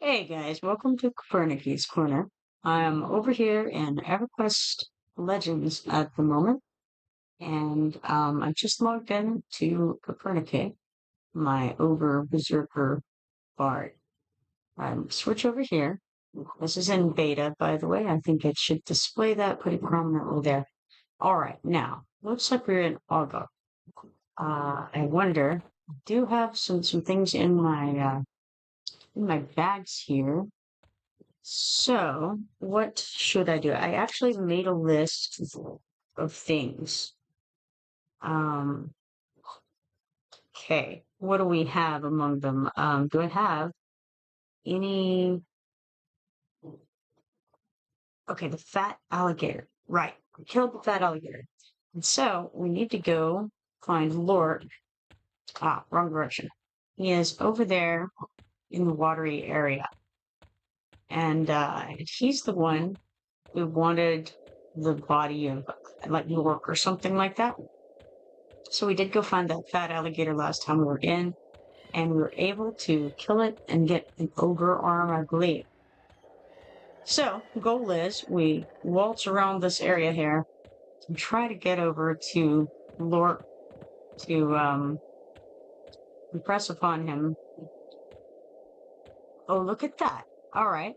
Hey guys, welcome to Kipoerneke's Corner. I'm over here in Everquest Legends at the moment, and I just logged in to Kipoerneke, my Ogre Berserker Bard. Switch over here. This is in beta, by the way. I think it should display that pretty prominently there. All right, now looks like we're in Auga. I wonder. I do have some things in my bags here. So, what should I do? I actually made a list of things. Um, okay, what do we have among them? Do I have any? Okay, the fat alligator. Right, we killed the fat alligator. And so we need to go find Lord. Ah, wrong direction. He is over there in the watery area. And he's the one who wanted the body of like York or something like that. So we did go find that fat alligator last time we were in, and we were able to kill it and get an ogre arm, I believe. So, goal is we waltz around this area here and try to get over to Lork to impress upon him. Oh, look at that. All right.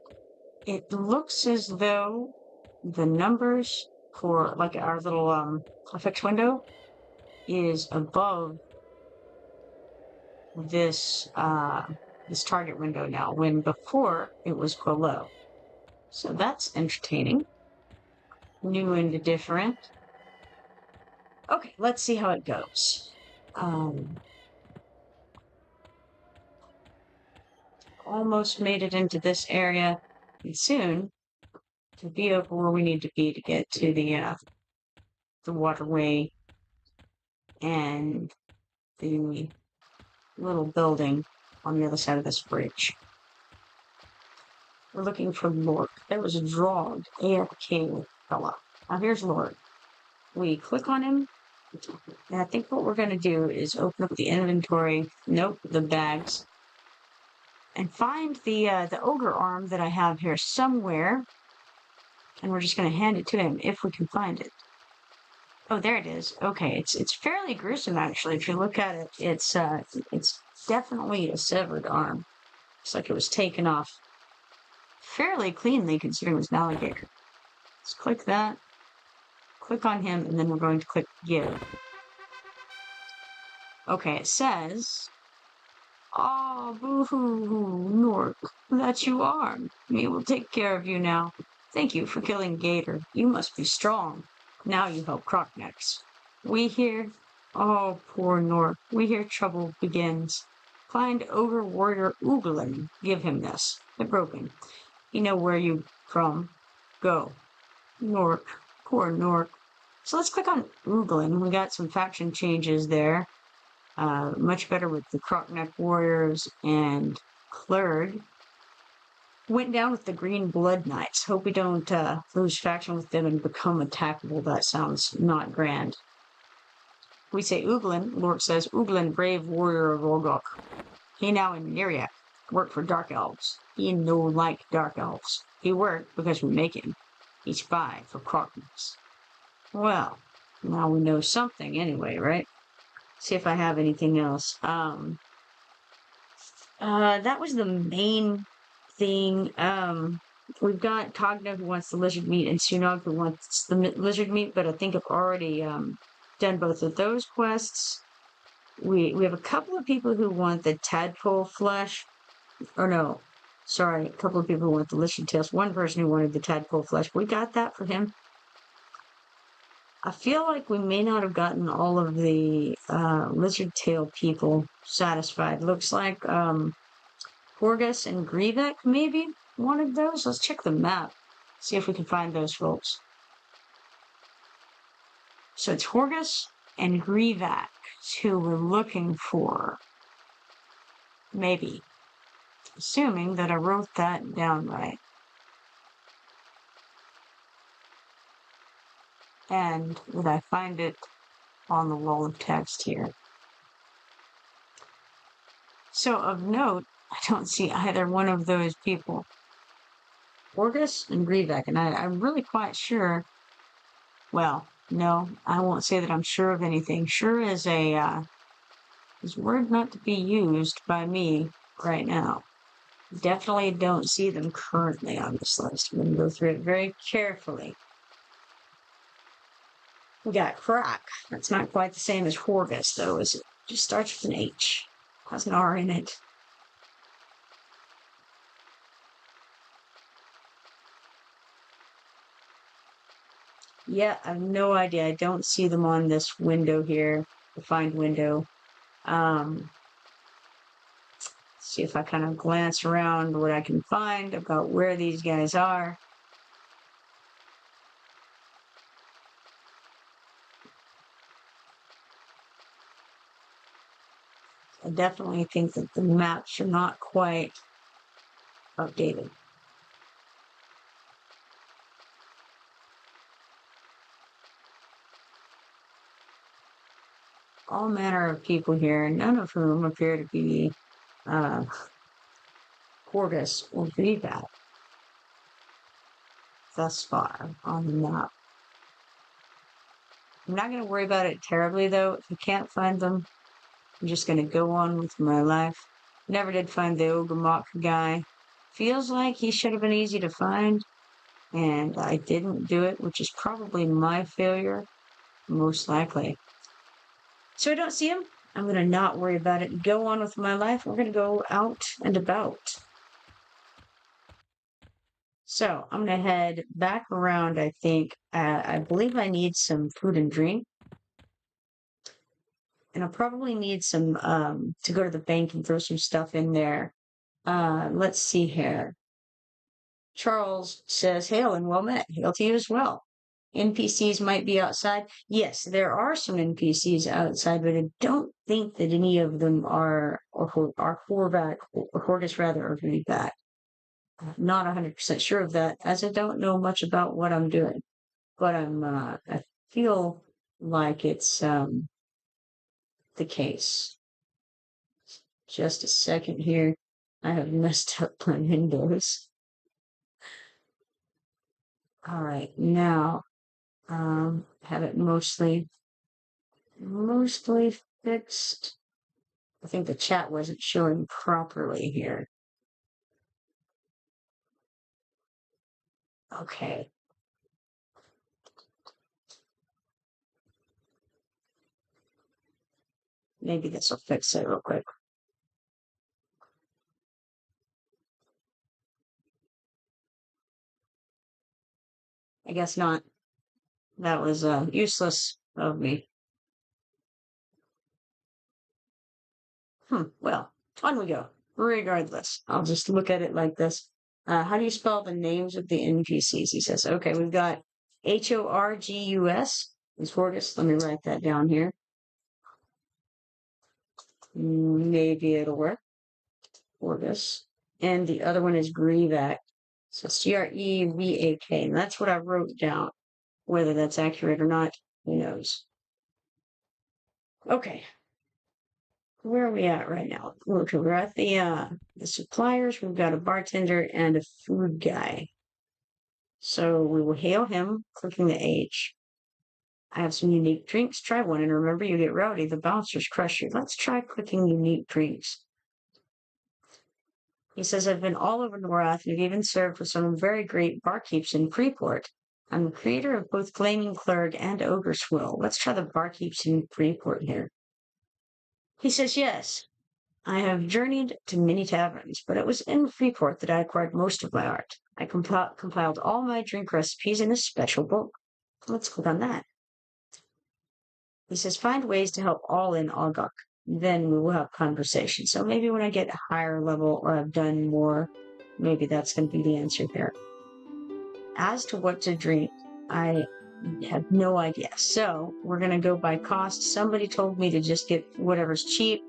It looks as though the numbers for like our little effect window is above this this target window now, when before it was below. So that's entertaining. New and different. Okay, let's see how it goes. Almost made it into this area, and soon to be over where we need to be to get to the waterway and the little building on the other side of this bridge. We're looking for Lord. There was a Drog, AFK fella. Now here's Lord. We click on him, and I think what we're going to do is open up the inventory, nope, the bags, and find the ogre arm that I have here somewhere, and we're just going to hand it to him if we can find it. Oh, there it is. Okay, it's fairly gruesome actually. If you look at it, it's definitely a severed arm. Looks like it was taken off fairly cleanly considering it was an alligator. Let's click that. Click on him, and then we're going to click give. Okay, it says, "Oh, boo-hoo, Nork, that you are. Me will take care of you now. Thank you for killing Gator. You must be strong. Now you help Crocknecks. We hear, oh, poor Nork, we hear trouble begins. Find Ogre Warrior Ooglin. Give him this. The broken. You know where you from. Go. Nork. Poor Nork." So let's click on Ooglin. We got some faction changes there. Much better with the Crockneck Warriors and Clerd. Went down with the Green Blood Knights. Hope we don't lose faction with them and become attackable. That sounds not grand. We say Ooglin. Lord says, "Ooglin, brave warrior of Orgok. He now in Neriak. Work for Dark Elves. He no like Dark Elves. He work because we make him. He spy for Crocknecks." Well, now we know something anyway, right? See if I have anything else. That was the main thing. We've got Cogna who wants the lizard meat and Sunog who wants the lizard meat, but I think I've already done both of those quests. We have a couple of people who want the tadpole flesh. Or no, sorry, a couple of people who want the lizard tails. One person who wanted the tadpole flesh. We got that for him. I feel like we may not have gotten all of the lizard tail people satisfied. Looks like Horgus and Grievek maybe wanted those. Let's check the map, see if we can find those folks. So it's Horgus and Grievek who we're looking for. Maybe. Assuming that I wrote that down right. And that I find it on the wall of text here. So of note, I don't see either one of those people. Orgus and Grievek, and I'm really quite sure. Well, no, I won't say that I'm sure of anything. Sure is a word not to be used by me right now. Definitely don't see them currently on this list. I'm going to go through it very carefully. We got Croc. That's not quite the same as Horgus, though, is it? Just starts with an H. Has an R in it. Yeah, I have no idea. I don't see them on this window here, the find window. See if I kind of glance around what I can find about where these guys are. I definitely think that the maps are not quite updated. All manner of people here, none of whom appear to be Horgus or Grievek thus far on the map. I'm not going to worry about it terribly, though. If I can't find them, I'm just going to go on with my life. Never did find the Ogre guy. Feels like he should have been easy to find, and I didn't do it, which is probably my failure, most likely. So I don't see him. I'm going to not worry about it and go on with my life. We're going to go out and about. So I'm going to head back around, I think. I believe I need some food and drink. And I'll probably need some to go to the bank and throw some stuff in there. Let's see here. Charles says, hail and well met. Hail to you as well. NPCs might be outside. Yes, there are some NPCs outside, but I don't think that any of them are Horvath, or Horgus rather, or Grievek. Not 100% sure of that, as I don't know much about what I'm doing. But I feel like it's the case. Just a second here. I have messed up my windows. All right, now have it mostly fixed. I think the chat wasn't showing properly here. Okay. Maybe this will fix it real quick. I guess not. That was useless of me. Well, on we go. Regardless, I'll just look at it like this. How do you spell the names of the NPCs? He says, okay, we've got Horgus is Horgus. Let me write that down here. Maybe it'll work. Horgus. And the other one is Grievek. So Crevak. And that's what I wrote down. Whether that's accurate or not, who knows? Okay. Where are we at right now? Okay, we're at the suppliers. We've got a bartender and a food guy. So we will hail him, clicking the H. I have some unique drinks. Try one, and remember, you get rowdy. The bouncers crush you. Let's try clicking unique drinks. He says, I've been all over Norath and have even served with some very great barkeeps in Freeport. I'm the creator of both Flaming Clerg and Ogre Swill. Let's try the barkeeps in Freeport here. He says, yes. I have journeyed to many taverns, but it was in Freeport that I acquired most of my art. I compiled all my drink recipes in a special book. Let's click on that. He says, find ways to help all in Ogok. Then we will have conversation. So maybe when I get a higher level or I've done more, maybe that's going to be the answer there. As to what to drink, I have no idea. So we're going to go by cost. Somebody told me to just get whatever's cheap.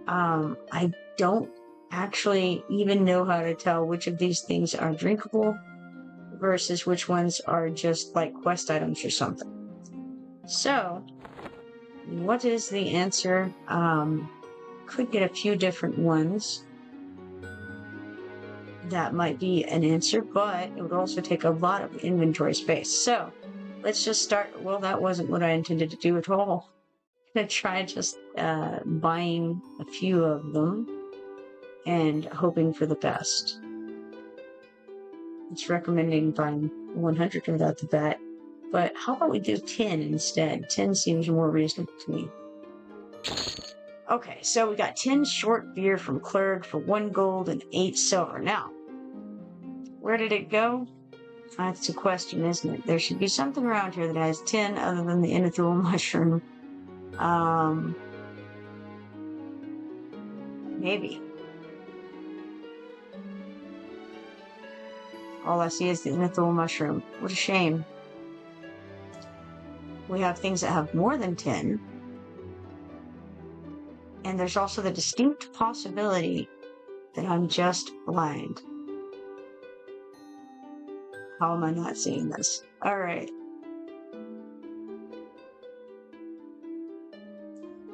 I don't actually even know how to tell which of these things are drinkable versus which ones are just like quest items or something. So, what is the answer? Could get a few different ones. that might be an answer, but it would also take a lot of inventory space. So let's just start. Well, that wasn't what I intended to do at all. I'm gonna try just buying a few of them and hoping for the best. It's recommending buying 100 right out the bat, but how about we do 10 instead? 10 seems more reasonable to me. Okay, so we got 10 short beer from Clerg for 1 gold and 8 silver. Now, where did it go? That's a question, isn't it? There should be something around here that has 10 other than the inethul mushroom. Maybe. All I see is the inethul mushroom. What a shame. We have things that have more than 10. And there's also the distinct possibility that I'm just blind. How am I not seeing this? Alright.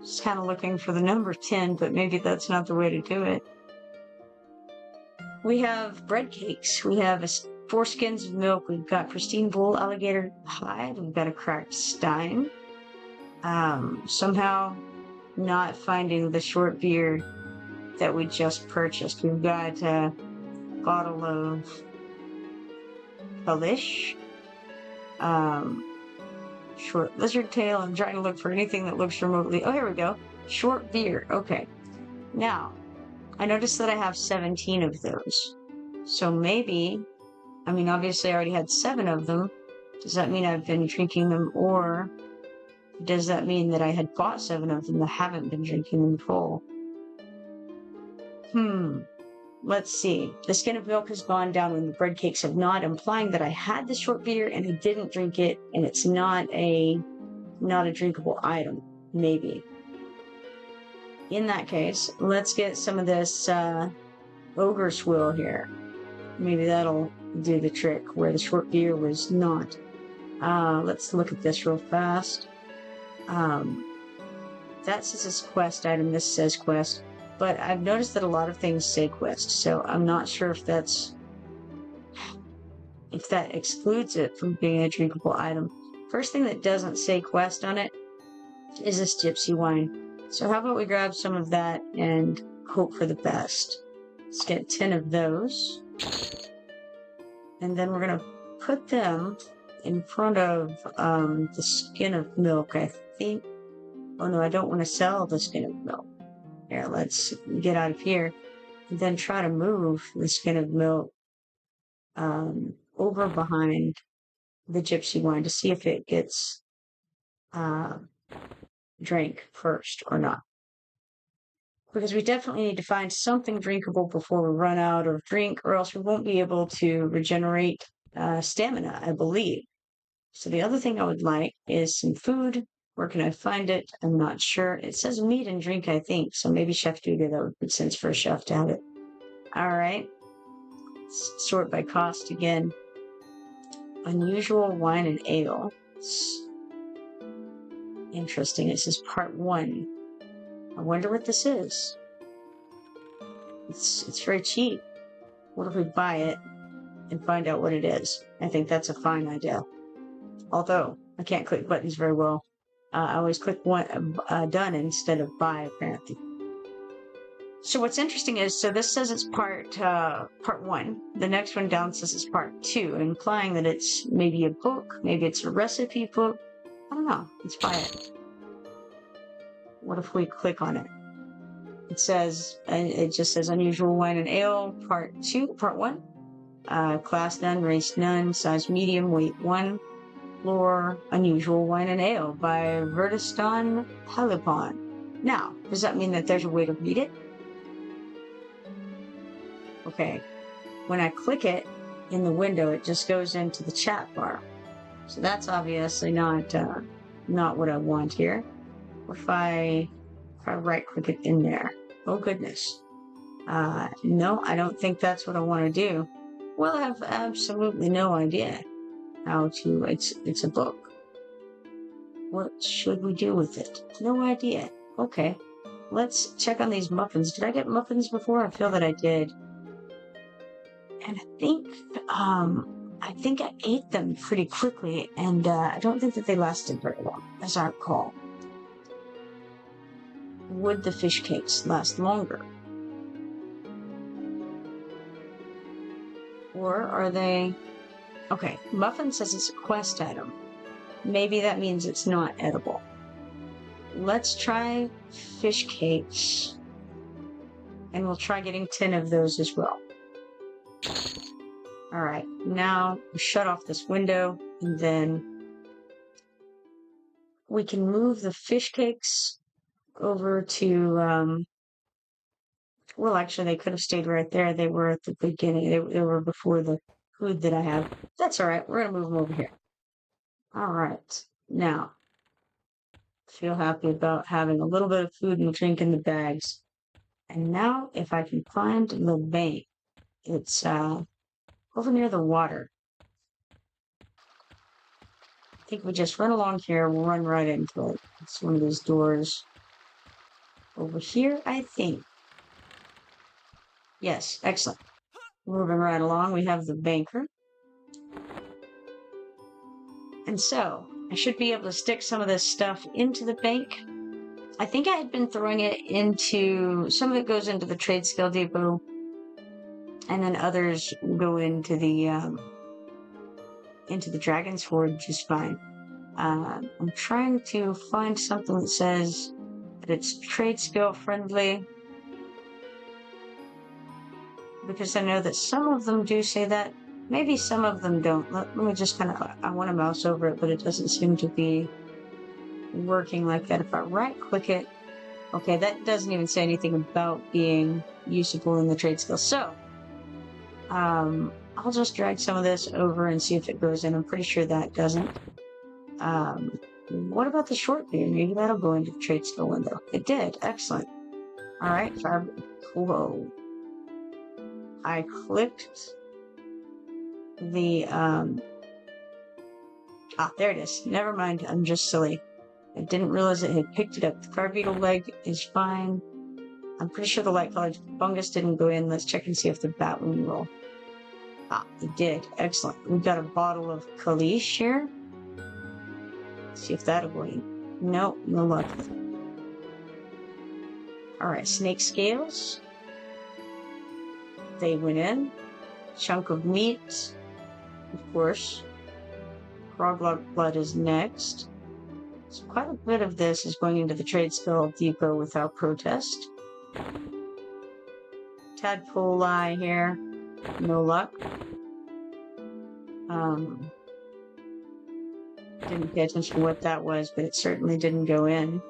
Just kind of looking for the number 10, but maybe that's not the way to do it. We have bread cakes. We have 4 skins of milk. We've got pristine bull alligator hide. We've got a cracked stein. Somehow not finding the short beer that we just purchased. We've got a bottle of Kalish. Short lizard tail. I'm trying to look for anything that looks remotely... Oh, here we go. Short beer. Okay. Now, I noticed that I have 17 of those. So maybe... I mean, obviously I already had 7 of them. Does that mean I've been drinking them, or does that mean that I had bought 7 of them that haven't been drinking them full? Let's see. The skin of milk has gone down when the bread cakes have not, implying that I had the short beer and I didn't drink it, and it's not a drinkable item. Maybe. In that case, let's get some of this ogre swill here. Maybe that'll do the trick where the short beer was not. Let's look at this real fast. That says it's quest item. This says quest. But I've noticed that a lot of things say quest, so I'm not sure if that excludes it from being a drinkable item. First thing that doesn't say quest on it is this gypsy wine. So how about we grab some of that and hope for the best. Let's get 10 of those. And then we're going to put them in front of the skin of milk, I think. Oh no, I don't want to sell the skin of milk. Here, let's get out of here. And then try to move the skin of milk over behind the gypsy wine to see if it gets drank first or not. Because we definitely need to find something drinkable before we run out of drink, or else we won't be able to regenerate stamina, I believe. So the other thing I would like is some food. Where can I find it? I'm not sure. It says meat and drink, I think. So maybe chef duty, that would make sense for a chef to have it. All right. Let's sort by cost again. Unusual wine and ale. It's interesting. It says part 1. I wonder what this is. It's very cheap. What if we buy it and find out what it is? I think that's a fine idea. Although, I can't click buttons very well. I always click done instead of buy, apparently. So what's interesting is, so this says it's part 1. The next one down says it's part 2, implying that it's maybe a book, maybe it's a recipe book. I don't know. Let's buy it. What if we click on it? It says, it just says unusual wine and ale, part 1. Class none, race none, size medium, weight 1. Lore, unusual wine and ale by Verdiston Halipon. Now, does that mean that there's a way to read it? Okay. When I click it in the window, it just goes into the chat bar. So that's obviously not what I want here. If I right click it in there. Oh goodness. No, I don't think that's what I want to do. Well, I have absolutely no idea how to, it's a book. What should we do with it? No idea. Okay. Let's check on these muffins. Did I get muffins before? I feel that I did. And I think I ate them pretty quickly, and I don't think that they lasted very long, as I recall. Would the fish cakes last longer? Or are they... Okay, Muffin says it's a quest item. Maybe that means it's not edible. Let's try fish cakes. And we'll try getting 10 of those as well. Alright, now we shut off this window, and then we can move the fish cakes over to, well, actually, they could have stayed right there. They were at the beginning. They were before the food that I have. That's alright. We're going to move them over here. Alright. Now, feel happy about having a little bit of food and drink in the bags. And now, if I can find the bank, it's over near the water. I think we just run along here. We'll run right into it. It's one of these doors over here, I think. Yes, excellent. Moving right along, we have the banker. And so, I should be able to stick some of this stuff into the bank. I think I had been throwing it into... Some of it goes into the trade skill depot, and then others go into the Dragon's Hoard just fine. I'm trying to find something that says that it's trade skill friendly, because I know that some of them do say that. Maybe some of them don't. Let me just kind of... I want to mouse over it, but it doesn't seem to be working like that. If I right-click it... Okay, that doesn't even say anything about being usable in the trade skill. So, I'll just drag some of this over and see if it goes in. I'm pretty sure that doesn't. What about the short beam? Maybe that'll go into the trade skill window. It did. Excellent. Alright, whoa. I clicked the, there it is. Never mind, I'm just silly. I didn't realize it had picked it up. The fire beetle leg is fine. I'm pretty sure the light-colored fungus didn't go in. Let's check and see if the batwing roll. It did. Excellent. We've got a bottle of Kalish here. Let's see if that'll go in. Nope, no luck. Alright, snake scales. They went in. Chunk of meat. Of course. Kroglok blood is next. So quite a bit of this is going into the trade skill depot without protest. Tadpole eye here. No luck. Didn't pay attention to what that was, but it certainly didn't go in.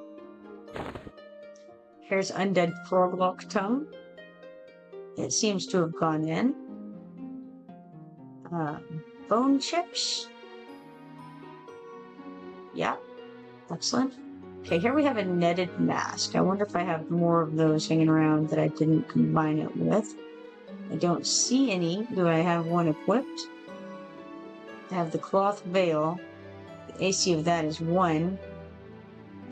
Here's undead Kroglok tongue. It seems to have gone in. Bone chips. Yeah, excellent. Okay, here we have a netted mask. I wonder if I have more of those hanging around that I didn't combine it with. I don't see any. Do I have one equipped? I have the cloth veil. The AC of that is 1.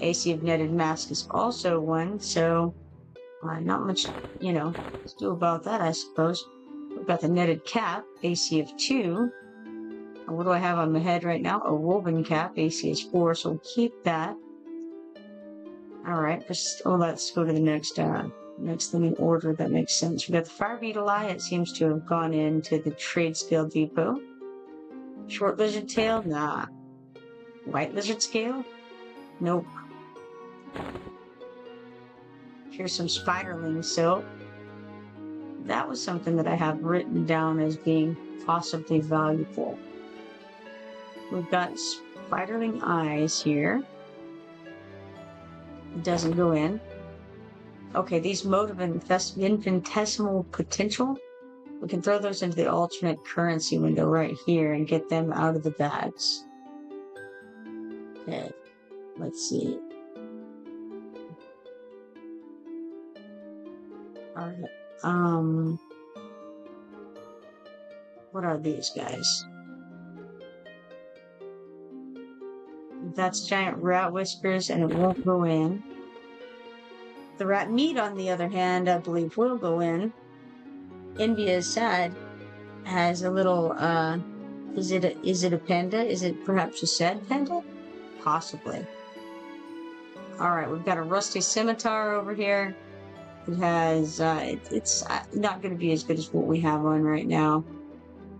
AC of netted mask is also 1, so not much, to do about that, I suppose. We've got the netted cap, AC of 2. And what do I have on my head right now? A woven cap, AC is 4, so we'll keep that. Alright, let's go to the next thing in order. That makes sense. We've got the fire beetle eye. It seems to have gone into the trade skill depot. Short lizard tail? Nah. White lizard scale? Nope. Here's some spiderling silk. That was something that I have written down as being possibly valuable. We've got spiderling eyes here. It doesn't go in. Okay, these mote of infinitesimal potential, we can throw those into the alternate currency window right here and get them out of the bags. Okay, let's see. Alright, what are these guys? That's giant rat whiskers, and it won't go in. The rat meat, on the other hand, I believe will go in. Envy is sad. has a little, is it a panda? Is it perhaps a sad panda? Possibly. Alright, we've got a rusty scimitar over here. It has, it's not going to be as good as what we have on right now.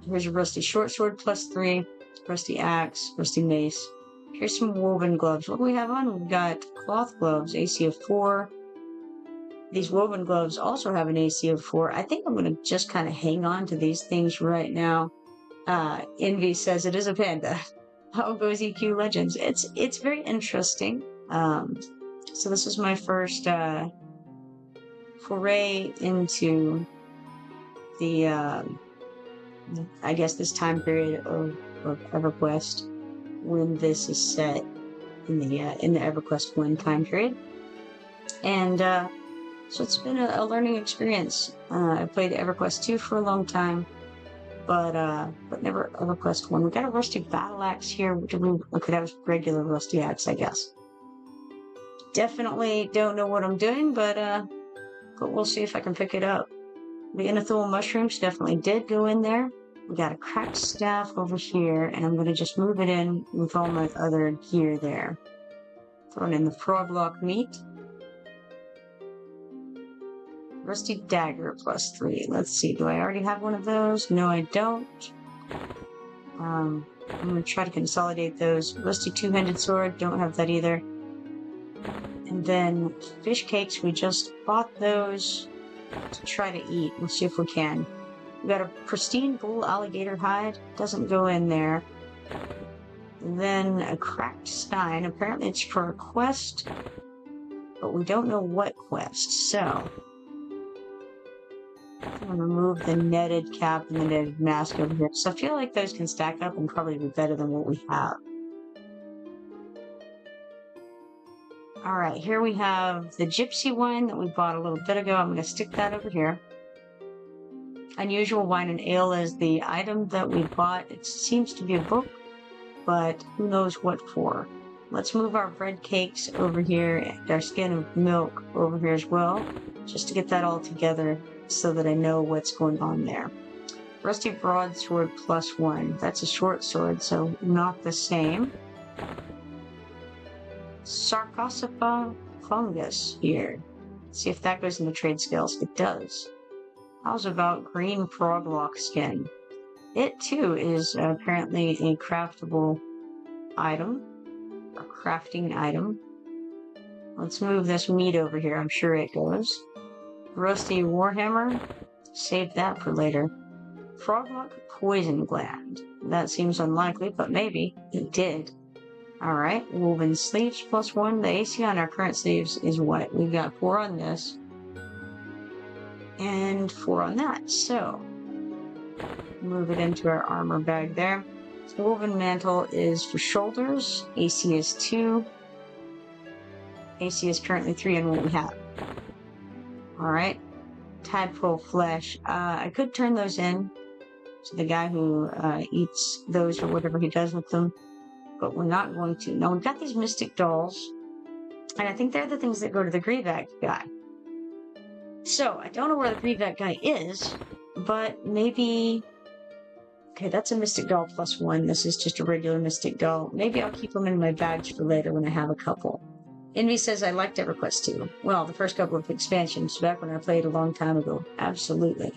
Here's a rusty short sword +3, rusty axe, rusty mace. Here's some woven gloves. What do we have on? We've got cloth gloves, AC of 4. These woven gloves also have an AC of 4. I think I'm going to just kind of hang on to these things right now. Envy says it is a panda. How goes EQ Legends? It's very interesting. So this is my first foray into the I guess this time period of EverQuest, when this is set in the EverQuest 1 time period. And so it's been a learning experience. I played EverQuest 2 for a long time, but never EverQuest 1. We got a rusty battle axe here. Okay, that was regular rusty axe, I guess. Definitely don't know what I'm doing, but we'll see if I can pick it up. The Inethul mushrooms definitely did go in there. We got a cracked staff over here, and I'm going to just move it in with all my other gear there. Throwing in the froglock meat. Rusty dagger +3. Let's see, do I already have one of those? No, I don't. I'm going to try to consolidate those. Rusty two-handed sword, don't have that either. And then fish cakes, we just bought those to try to eat. We'll see if we can. We got a pristine bull alligator hide. Doesn't go in there. And then a cracked stein. Apparently it's for a quest, but we don't know what quest. So I'm going to remove the netted cap and the netted mask over here. So I feel like those can stack up and probably be better than what we have. Alright, here we have the gypsy wine that we bought a little bit ago. I'm going to stick that over here. Unusual wine and ale is the item that we bought. It seems to be a book, but who knows what for. Let's move our bread cakes over here and our skin of milk over here as well, just to get that all together so that I know what's going on there. Rusty broadsword +1. That's a short sword, so not the same. Sarcospha fungus here. Let's see if that goes in the trade skills. It does. How's about green froglock skin? It too is apparently a craftable item, a crafting item. Let's move this meat over here. I'm sure it goes. Rusty warhammer. Save that for later. Froglock poison gland. That seems unlikely, but maybe it did. Alright, woven sleeves +1. The AC on our current sleeves is what? We've got 4 on this. And 4 on that. So, move it into our armor bag there. The woven mantle is for shoulders. AC is 2. AC is currently 3 on what we have. Alright. Tadpole flesh. I could turn those in to the guy who eats those or whatever he does with them, but we're not going to. Now, we've got these mystic dolls, and I think they're the things that go to the Grievak guy. So, I don't know where the Grievak guy is, but maybe... Okay, that's a mystic doll +1. This is just a regular mystic doll. Maybe I'll keep them in my bags for later when I have a couple. Envy says I liked EverQuest 2. Well, the first couple of expansions, back when I played a long time ago. Absolutely.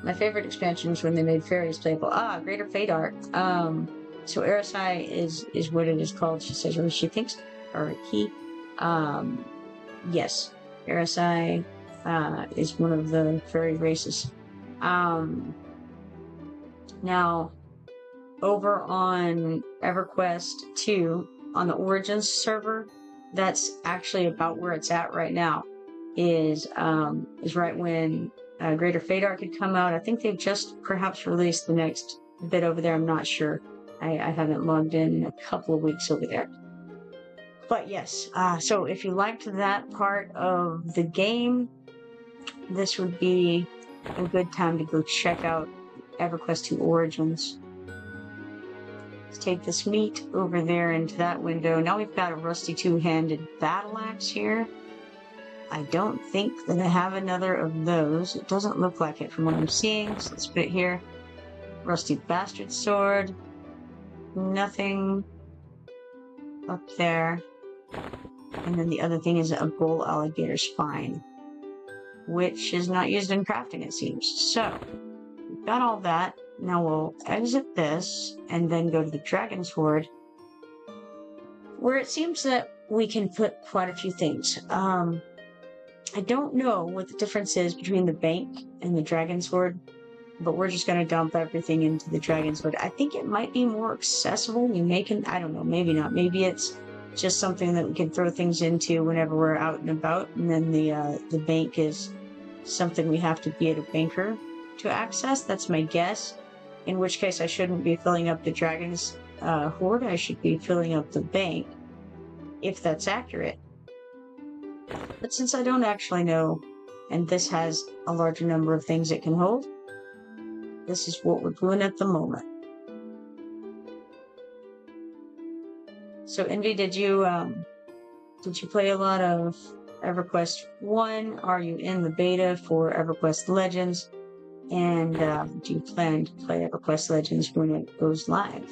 My favorite expansion was when they made fairies playable. Ah, Greater Fate Art. So Erisai is what it is called, she says, or she thinks, or he. Yes, Erisai is one of the fairy races. Now, over on EverQuest 2, on the Origins server, that's actually about where it's at right now. Is right when Greater Fate Arc had come out. I think they've just perhaps released the next bit over there. I'm not sure. I haven't logged in a couple of weeks over there. But yes, so if you liked that part of the game, this would be a good time to go check out EverQuest 2 Origins. Let's take this meat over there into that window. Now we've got a rusty two-handed battle axe here. I don't think that I have another of those. It doesn't look like it from what I'm seeing, so let's put it here. Rusty bastard sword. Nothing up there. And then the other thing is a bull alligator spine, which is not used in crafting, it seems. So, we've got all that. Now we'll exit this and then go to the dragon sword, where it seems that we can put quite a few things. I don't know what the difference is between the bank and the dragon sword, but we're just going to dump everything into the dragon sword. I think it might be more accessible. I don't know, maybe not. Maybe it's just something that we can throw things into whenever we're out and about, and then the bank is something we have to be at a banker to access. That's my guess. In which case I shouldn't be filling up the dragon's hoard. I should be filling up the bank, if that's accurate. But since I don't actually know, and this has a larger number of things it can hold, this is what we're doing at the moment. So Envy, did you play a lot of EverQuest 1? Are you in the beta for EverQuest Legends? And do you plan to play EverQuest Legends when it goes live?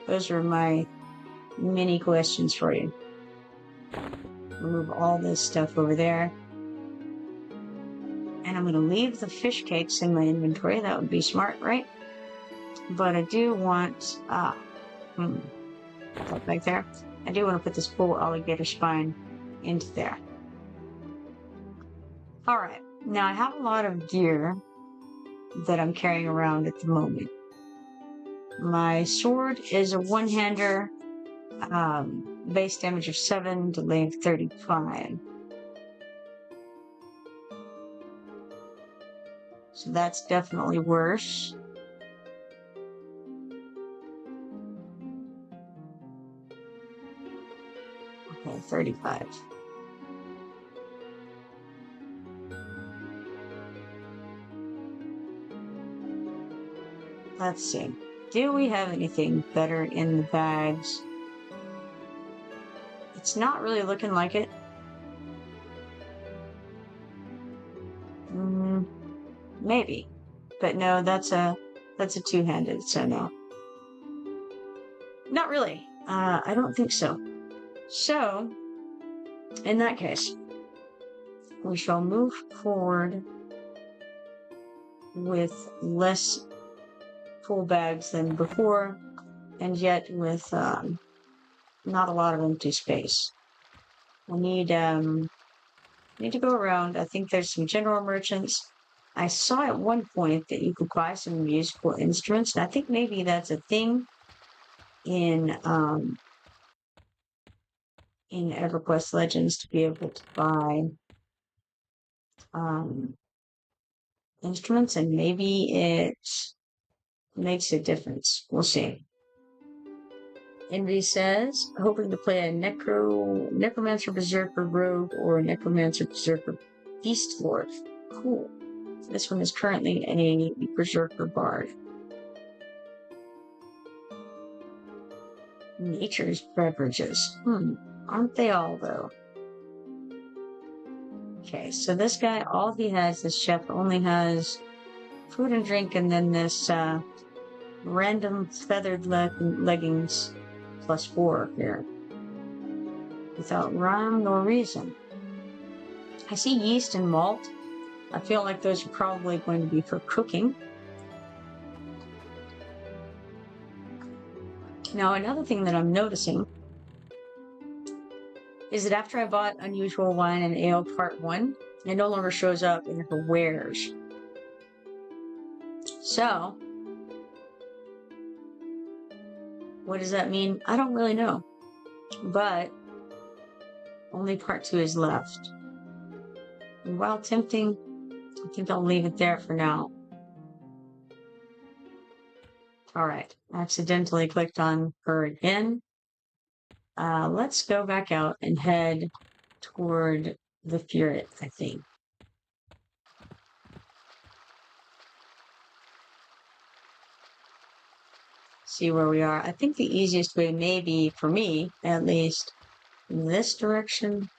Those are my mini questions for you. Remove all this stuff over there. And I'm going to leave the fish cakes in my inventory. That would be smart, right? But I do want... That back there. I do want to put this bull alligator spine into there. Alright. Now I have a lot of gear that I'm carrying around at the moment. My sword is a one-hander, base damage of 7, delay of 35. So that's definitely worse. Okay, 35. Let's see. Do we have anything better in the bags? It's not really looking like it. Maybe. But no, that's a two-handed, so no. Not really. I don't think so. So, in that case, we shall move forward with less full bags than before, and yet with not a lot of empty space. We need to go around. I think there's some general merchants. I saw at one point that you could buy some musical instruments, and I think maybe that's a thing in EverQuest Legends, to be able to buy instruments, and maybe it makes a difference. We'll see. Envy says, hoping to play a Necromancer Berserker Rogue or a Necromancer Berserker Beast Lord. Cool. This one is currently a Berserker Bard. Nature's beverages. Aren't they all, though? Okay, so this guy, all he has, this chef, only has food and drink, and then this random feathered leggings plus 4 here. Without rhyme nor reason. I see yeast and malt. I feel like those are probably going to be for cooking. Now, another thing that I'm noticing is that after I bought Unusual Wine and Ale Part 1, it no longer shows up in her wares. So, what does that mean? I don't really know. But, only Part 2 is left. And while tempting, I think I'll leave it there for now. Alright, accidentally clicked on her again. Let's go back out and head toward the Furet, I think. See where we are. I think the easiest way, maybe for me at least, in this direction,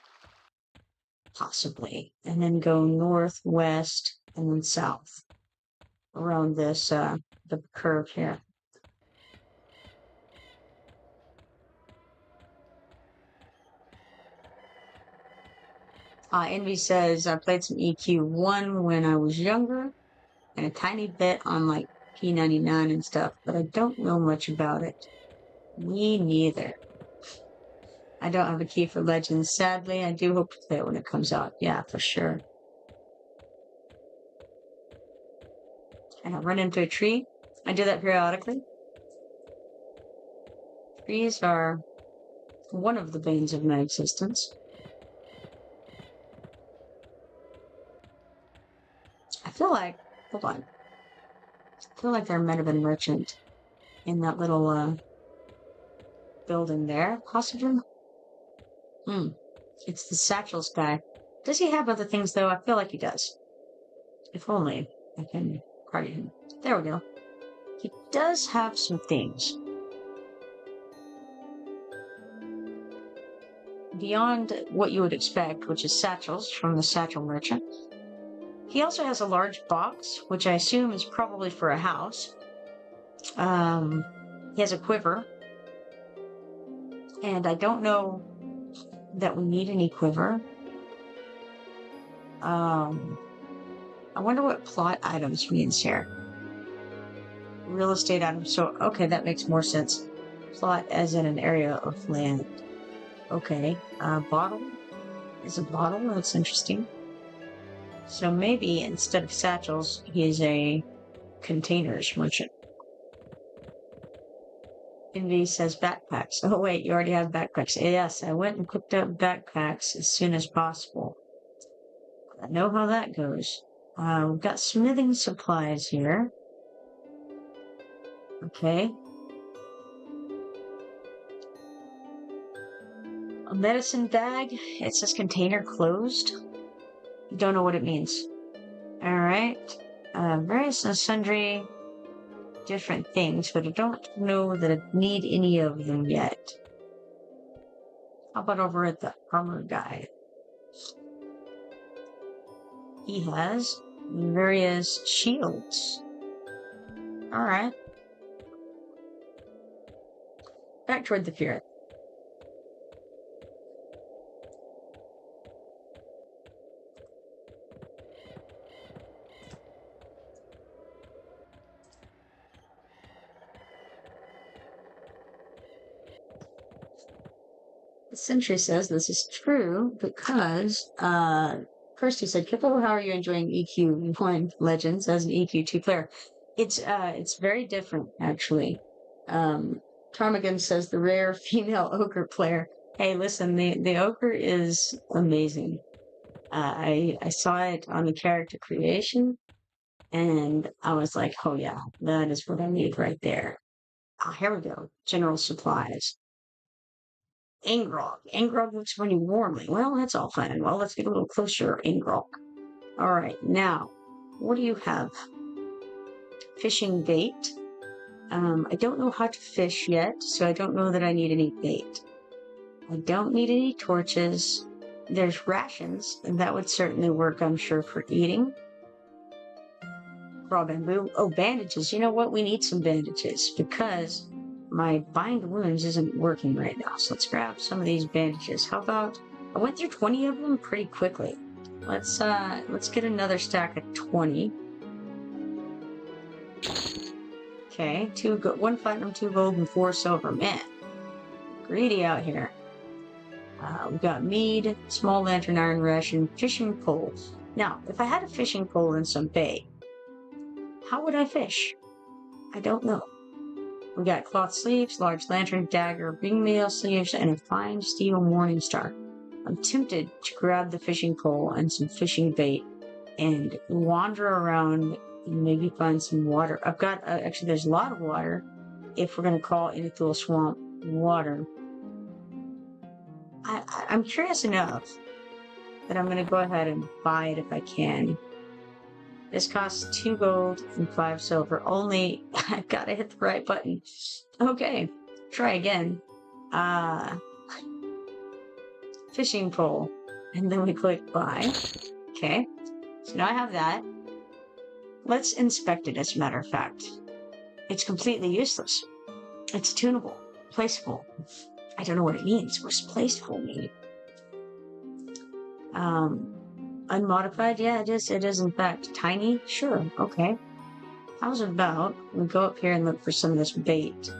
possibly, and then go northwest and then south. around this, the curve here. Envy says, I played some EQ1 when I was younger, and a tiny bit on like P99 and stuff, but I don't know much about it. Me neither. I don't have a key for Legends, sadly. I do hope to play it when it comes out. Yeah, for sure. And I run into a tree. I do that periodically. Trees are one of the banes of my existence. I feel like, hold on. I feel like there might have been a merchant in that little building there, possibly. It's the satchels guy. Does he have other things though? I feel like he does. If only I can target him. There we go. He does have some things. Beyond what you would expect, which is satchels from the satchel merchant. He also has a large box, which I assume is probably for a house. He has a quiver. And I don't know that we need any quiver. I wonder what plot items means here. Real estate items. So, okay, that makes more sense. Plot as in an area of land. Okay. Bottle is a bottle. That's interesting. So maybe instead of satchels, he is a containers merchant. Envy says backpacks. Oh wait, you already have backpacks. Yes, I went and picked up backpacks as soon as possible. I know how that goes. We've got smithing supplies here. Okay. A medicine bag. It says container closed. Don't know what it means. Alright. Various and sundry different things, but I don't know that I need any of them yet. How about over at the armor guy? He has various shields. Alright. Back toward the pier. The sentry says this is true because, first he said, Kippo, how are you enjoying EQ1 Legends as an EQ2 player? It's very different, actually. Ptarmigan says the rare female ogre player. Hey, listen, the ogre is amazing. I saw it on the character creation, and I was like, oh yeah, that is what I need right there. Here we go. General supplies. Ingrog. Ingrog looks pretty warmly. Well, that's all fine. Well, let's get a little closer, Ingrog. All right, now, what do you have? Fishing bait. I don't know how to fish yet, so I don't know that I need any bait. I don't need any torches. There's rations, and that would certainly work, I'm sure, for eating. Raw bamboo. Oh, bandages. You know what? We need some bandages because my bind wounds isn't working right now. So let's grab some of these bandages. How about, I went through 20 of them pretty quickly. Let's get another stack of 20. Okay, 1 platinum, 2 gold, and 4 silver. Man, greedy out here. We've got mead, small lantern iron ration, fishing pole. Now, if I had a fishing pole and some bait, how would I fish? I don't know. We got cloth sleeves, large lantern, dagger, ringmail sleeves, and a fine steel morning star. I'm tempted to grab the fishing pole and some fishing bait and wander around and maybe find some water. I've got, actually there's a lot of water, if we're going to call Inithul Swamp water. I'm curious enough that I'm going to go ahead and buy it if I can. This costs 2 gold and 5 silver. Only, I've got to hit the right button. Okay, try again. Fishing pole. And then we click buy. Okay, so now I have that. Let's inspect it, as a matter of fact. It's completely useless. It's tunable, placeable. I don't know what it means. What's placeable mean? Unmodified? Yeah, it is. It is, in fact, tiny. Sure, okay. How's about we go up here and look for some of this bait?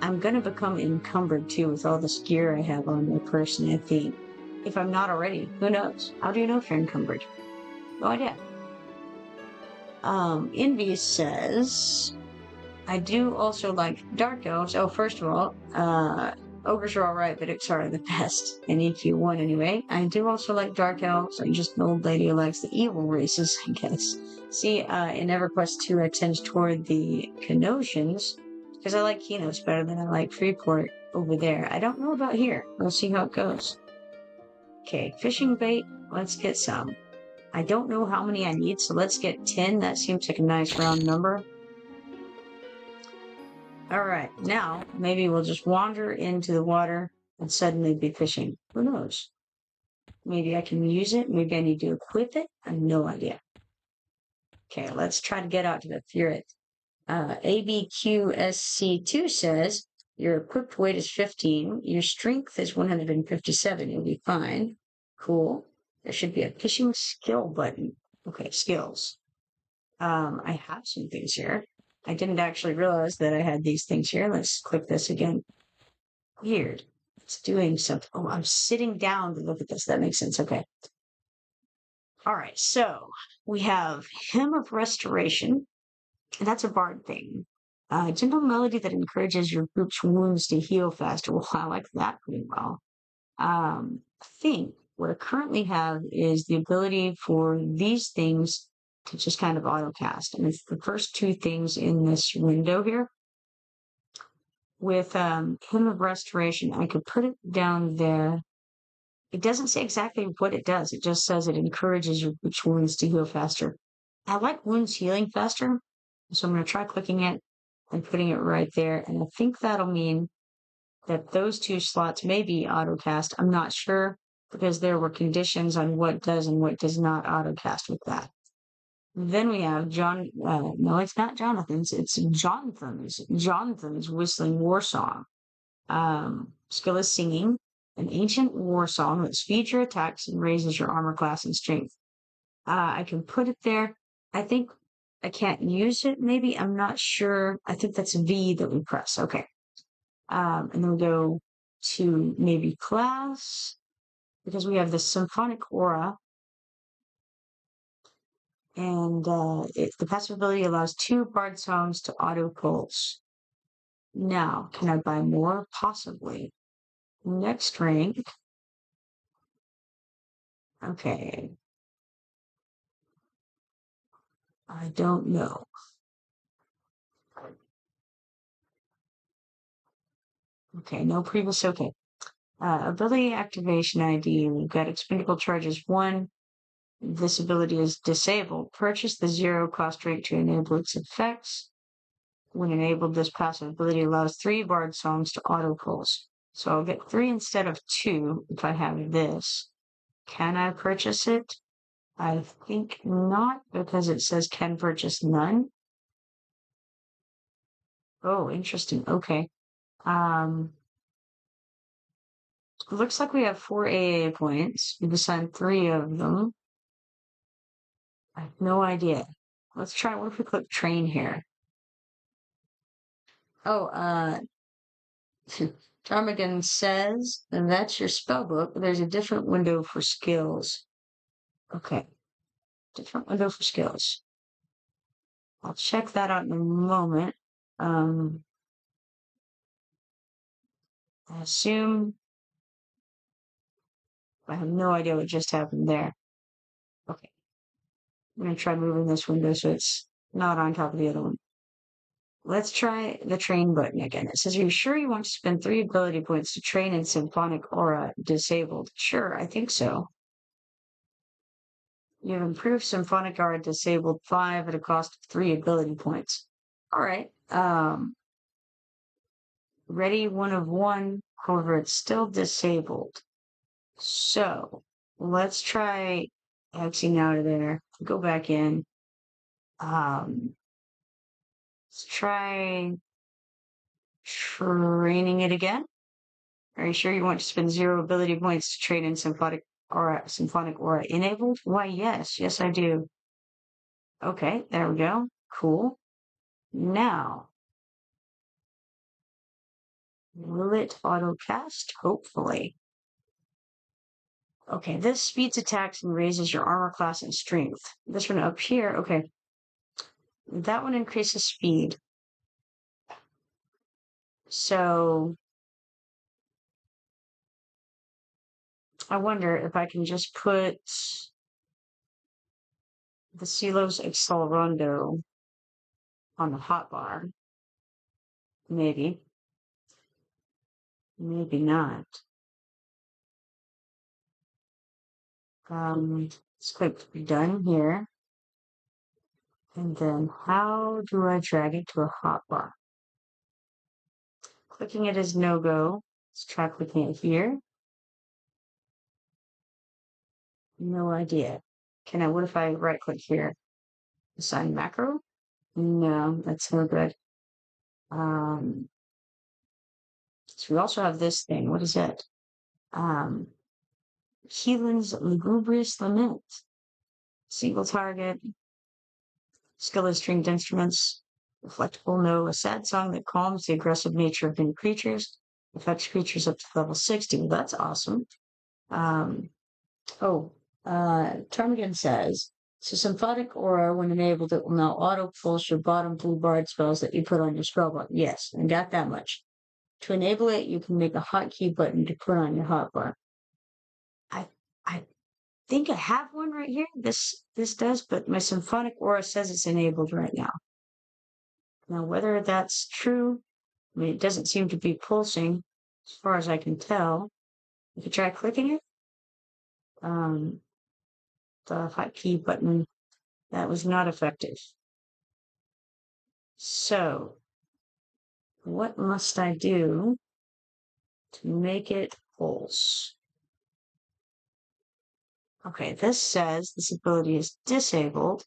I'm gonna become encumbered too with all this gear I have on my person, I think. If I'm not already, who knows? How do you know if you're encumbered? No idea. Envy says, I do also like dark elves. Oh, first of all, ogres are alright, but Ix are the best in EQ1 anyway. I do also like dark elves. I'm just an old lady who likes the evil races, I guess. See, in Everquest 2, I tend toward the Kenosians, because I like Kenos better than I like Freeport over there. I don't know about here. We'll see how it goes. Okay, fishing bait. Let's get some. I don't know how many I need, so let's get 10. That seems like a nice round number. Alright, now maybe we'll just wander into the water and suddenly be fishing. Who knows? Maybe I can use it. Maybe I need to equip it. I have no idea. Okay, let's try to get out to the Furet. ABQSC2 says your equipped weight is 15. Your strength is 157. You'll be fine. Cool. There should be a fishing skill button. Okay, skills. I have some things here. I didn't actually realize that I had these things here. Let's click this again. Weird. It's doing something. Oh, I'm sitting down to look at this. That makes sense. Okay. All right. So we have Hymn of Restoration. And that's a bard thing. Gentle melody that encourages your group's wounds to heal faster. Well, I like that pretty well. I think what I currently have is the ability for these things to just kind of auto-cast. And it's the first two things in this window here. With Hymn of Restoration, I could put it down there. It doesn't say exactly what it does. It just says it encourages your group's wounds to heal faster. I like wounds healing faster, so I'm going to try clicking it and putting it right there. And I think that'll mean that those two slots may be autocast. I'm not sure because there were conditions on what does and what does not autocast with that. Then we have no, it's not Jonathan's, it's Jonathan's Whistling War Song. Skill is singing, an ancient war song that speeds your attacks and raises your armor class and strength. I can put it there. I think I can't use it, maybe. I'm not sure. I think that's V that we press. Okay. And then we go to maybe class, because we have the symphonic aura. And the passive ability allows 2 bard songs to auto pulse. Now, can I buy more? Possibly. Next rank. Okay. I don't know. Okay, no previous. Okay. Ability activation ID. We've got expendable charges 1. This ability is disabled. Purchase the 0 cost rate to enable its effects. When enabled, this passive ability allows 3 bard songs to auto pulse. So I'll get 3 instead of 2 if I have this. Can I purchase it? I think not, because it says can purchase none. Oh, interesting. Okay. Looks like we have 4 AA points. We've assigned 3 of them. I have no idea. Let's try. What if we click train here? Oh, Ptarmigan says that's your spell book, but there's a different window for skills. Okay. Different window for skills. I'll check that out in a moment. I assume I have no idea what just happened there. Okay. I'm going to try moving this window so it's not on top of the other one. Let's try the train button again. It says, are you sure you want to spend 3 ability points to train in Symphonic Aura disabled? Sure, I think so. You've improved Symphonic Aura disabled 5 at a cost of 3 ability points. All right. Ready 1 of 1. However, it's still disabled. So let's try Xing out of there. Go back in. Let's try training it again. Are you sure you want to spend 0 ability points to train in symphonic aura enabled? Why, yes. Yes, I do. Okay, there we go. Cool. Now, will it autocast? Hopefully. Okay, this speeds attacks and raises your armor class and strength. This one up here, okay. That one increases speed. So, I wonder if I can just put the Silos Accelerando on the hotbar. Maybe. Maybe not. Let's click done here. And then how do I drag it to a hotbar? Clicking it is no go. Let's try clicking it here. No idea. What if I right click here? Assign macro? No, that's no good. So we also have this thing. What is it? Keelan's Lugubrious Lament. Single target. Skill is stringed instruments. Reflectable no, a sad song that calms the aggressive nature of many creatures. Affects creatures up to level 60. Well, that's awesome. Termigan says, so symphonic aura, when enabled, it will now auto-pulse your bottom blue bard spells that you put on your spellbook. Yes, I got that much. To enable it, you can make a hotkey button to put on your hotbar. I think I have one right here. This does, but my symphonic aura says it's enabled right now. Now, whether that's true, I mean, it doesn't seem to be pulsing as far as I can tell. You could try clicking it. The hotkey button, that was not effective. So, what must I do to make it pulse? Okay, this says this ability is disabled.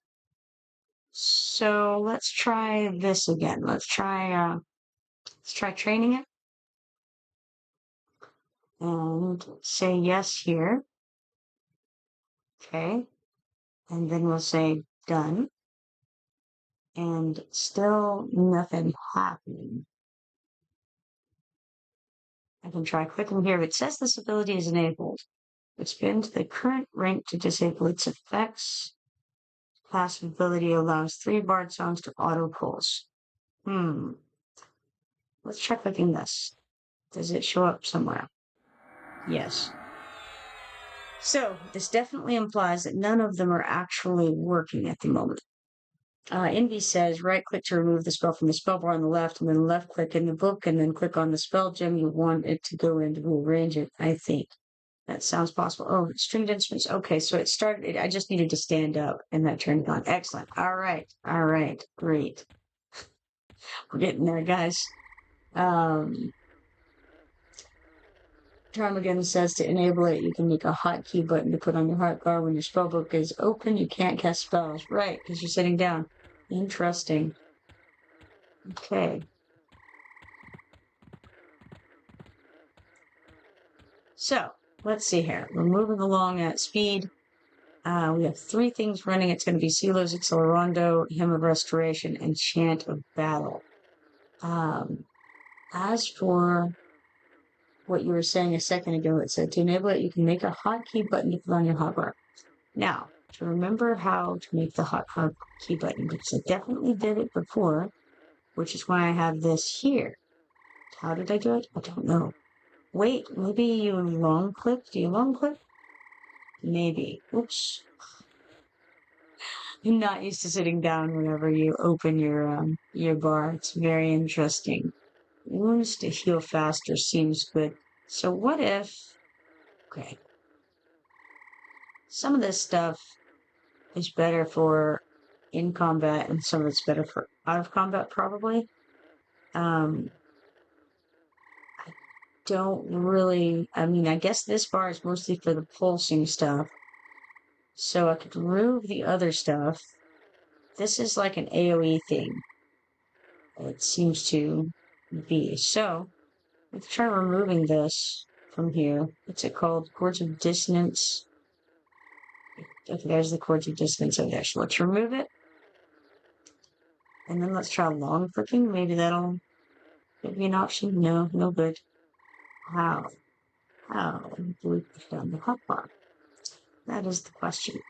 So let's try this again. Let's try training it. And say yes here. Okay. And then we'll say done. And still nothing happening. I can try clicking here. It says this ability is enabled. Expand the current rank to disable its effects. Passive ability allows 3 bard songs to auto pulse. Let's try clicking this. Does it show up somewhere? Yes. So this definitely implies that none of them are actually working at the moment. Envy says right click to remove the spell from the spell bar on the left, and then left click in the book, and then click on the spell gem you want it to go in to rearrange it. I think that sounds possible. Oh, stringed instruments. Okay, so it started. I just needed to stand up, and that turned on. Excellent. All right. Great. We're getting there, guys. Termigan says to enable it, you can make a hotkey button to put on your hotbar when your spellbook is open. You can't cast spells. Right, because you're sitting down. Interesting. Okay. So, let's see here. We're moving along at speed. We have 3 things running. It's going to be Silos Accelerando, Hymn of Restoration, and Chant of Battle. As for what you were saying a second ago, it said to enable it, you can make a hotkey button to put on your hotbar. Now, to remember how to make the hotkey button, because I definitely did it before, which is why I have this here. How did I do it? I don't know. Wait, maybe you long click? Do you long click? Maybe. Oops. I'm not used to sitting down whenever you open your bar. It's very interesting. Wounds to heal faster seems good. So what if... Okay. Some of this stuff is better for in combat, and some of it's better for out of combat, probably. I don't really... I mean, I guess this bar is mostly for the pulsing stuff. So I could remove the other stuff. this is like an AoE thing. It seems to be. So, let's try removing this from here. What's it called? Chords of dissonance. Okay, there's the chords of dissonance over there. So let's remove it. And then let's try long clicking. Maybe that'll give me an option. No, no good. How? How do we push down the hotbar? That is the question.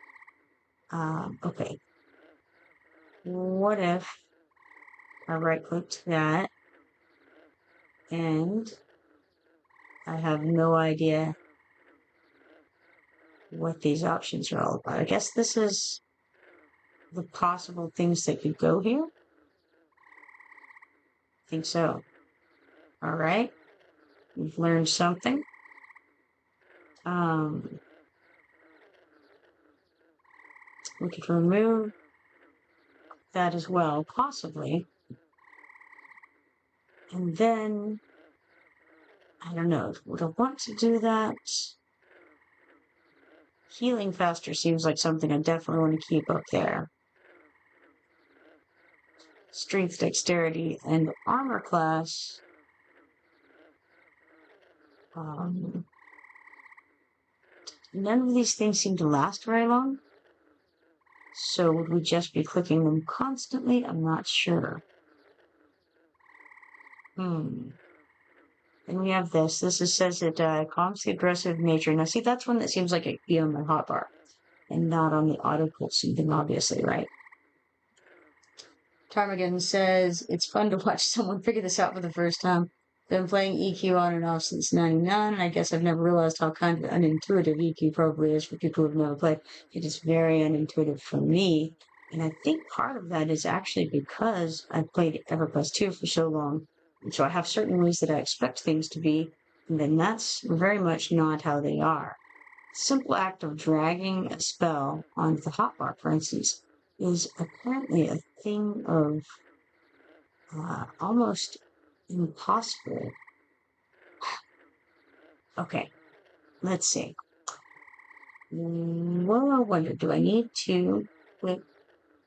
Okay. What if I right-clicked that and I have no idea what these options are all about? I guess this is the possible things that could go here. I think so. All right. We've learned something. We could remove that as well, possibly. And then, I don't know, would I want to do that? Healing faster seems like something I definitely want to keep up there. Strength, dexterity, and armor class. None of these things seem to last very long. So would we just be clicking them constantly? I'm not sure. And we have this. This says it calms the aggressive nature. Now, see, that's one that seems like it be on my hotbar and not on the auto pulsing thing, obviously, right? Tarmagan says it's fun to watch someone figure this out for the first time. Been playing EQ on and off since '99, and I guess I've never realized how kind of unintuitive EQ probably is for people who've never played. It is very unintuitive for me, and I think part of that is actually because I've played Everquest 2 for so long, and so I have certain ways that I expect things to be, and then that's very much not how they are. The simple act of dragging a spell onto the hotbar, for instance, is apparently a thing of almost impossible. Okay, let's see. Well, I wonder, do I need to click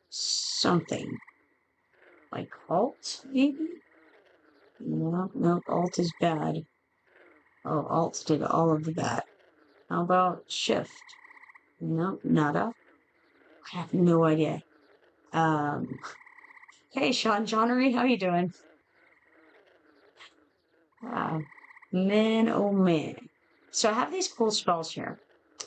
something? Like Alt, maybe? No, Alt is bad. Oh, Alt did all of the bad. How about Shift? No, nada. I have no idea. Hey, Sean Johnnery, how you doing? Man, oh man. So I have these cool spells here,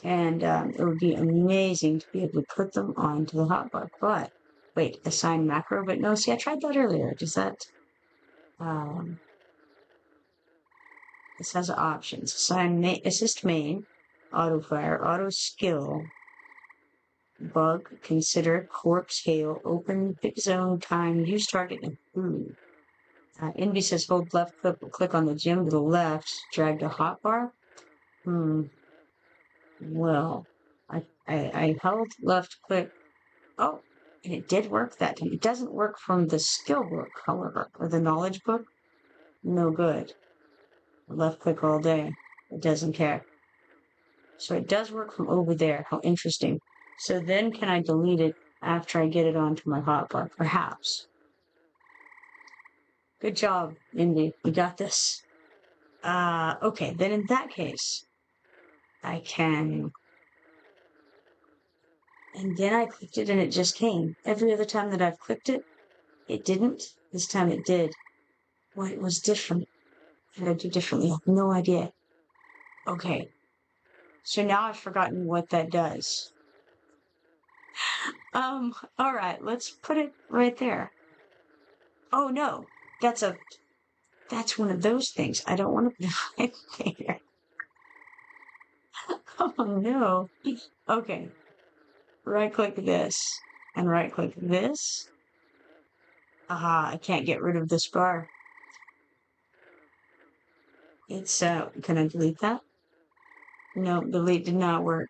and it would be amazing to be able to put them onto the hotbar. But, wait, assign macro, but no, see, I tried that earlier. Does that, this has options. Assign assist main, auto fire, auto skill, bug, consider, corpse, hail, open, pick zone, time, use target, and food. Envy says hold left click on the gym to the left, drag the hotbar. Well, I held left click. Oh, and it did work that time. It doesn't work from the skill book, however, or the knowledge book. No good. Left click all day. It doesn't care. So it does work from over there. How interesting. So then can I delete it after I get it onto my hotbar? Perhaps. Good job, Indy. We got this. Okay, then in that case, I can... And then I clicked it and it just came. Every other time that I've clicked it, it didn't. This time it did. What was different? What did I do differently? I have no idea. Okay. So now I've forgotten what that does. Alright, let's put it right there. Oh no, that's one of those things. I don't want to put it right there. Oh no. Okay. Right click this and right click this. Aha, I can't get rid of this bar. It's, can I delete that? No, delete did not work.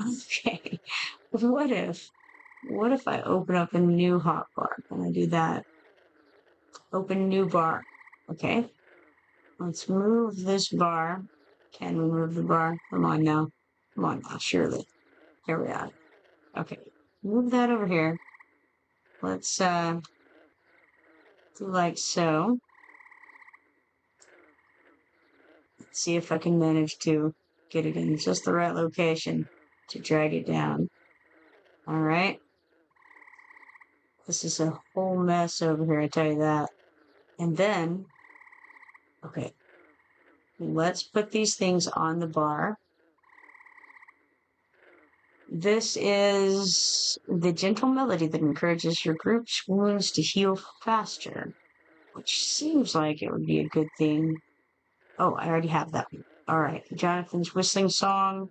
Okay. What if I open up a new hotbar? Can I do that? Open new bar. Okay. Let's move this bar. Can we move the bar? Come on now. Come on now, surely. Here we are. Okay. Move that over here. let's do like so. Let's see if I can manage to get it in just the right location to drag it down. All right. This is a whole mess over here, I tell you that. And then, okay, let's put these things on the bar. This is the gentle melody that encourages your group's wounds to heal faster, which seems like it would be a good thing. Oh, I already have that one. All right, Jonathan's whistling song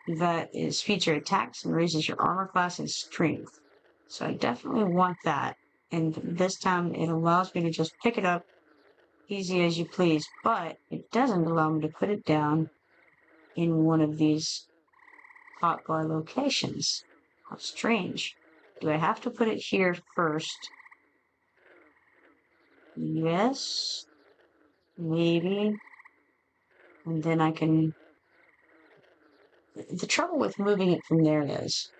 that is feature attacks and raises your armor class and strength. So I definitely want that. And this time it allows me to just pick it up easy as you please, but it doesn't allow me to put it down in one of these hotbar locations. How strange. Do I have to put it here first? Yes. Maybe. And then I can... The trouble with moving it from there is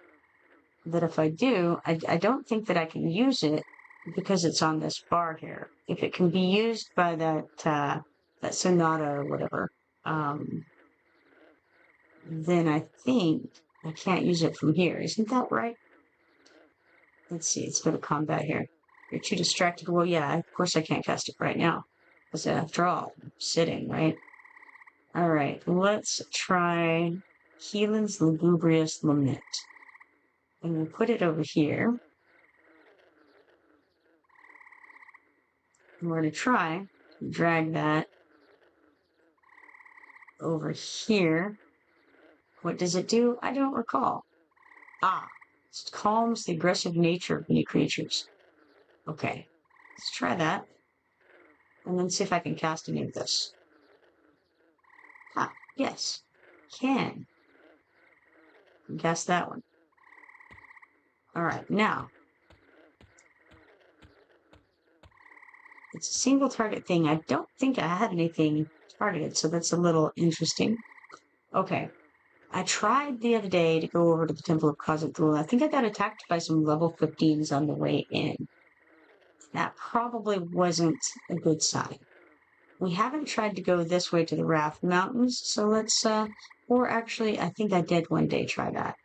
that if I do, I don't think that I can use it because it's on this bar here. If it can be used by that Sonata or whatever, then I think I can't use it from here. Isn't that right? Let's see, let's go to combat here. You're too distracted. Well, yeah, of course I can't cast it right now. Because after all, I'm sitting, right? Alright, let's try Helen's Lugubrious Lament. And we'll put it over here. And we're going to try to drag that over here. What does it do? I don't recall. Ah, it calms the aggressive nature of many creatures. Okay, let's try that. And then see if I can cast any of this. Ah, yes, can cast that one. Alright, now. It's a single target thing. I don't think I had anything targeted, so that's a little interesting. Okay. I tried the other day to go over to the Temple of Khazad-dûm. I think I got attacked by some level 15s on the way in. That probably wasn't a good sign. We haven't tried to go this way to the Raft Mountains, so let's, or actually, I think I did one day try that.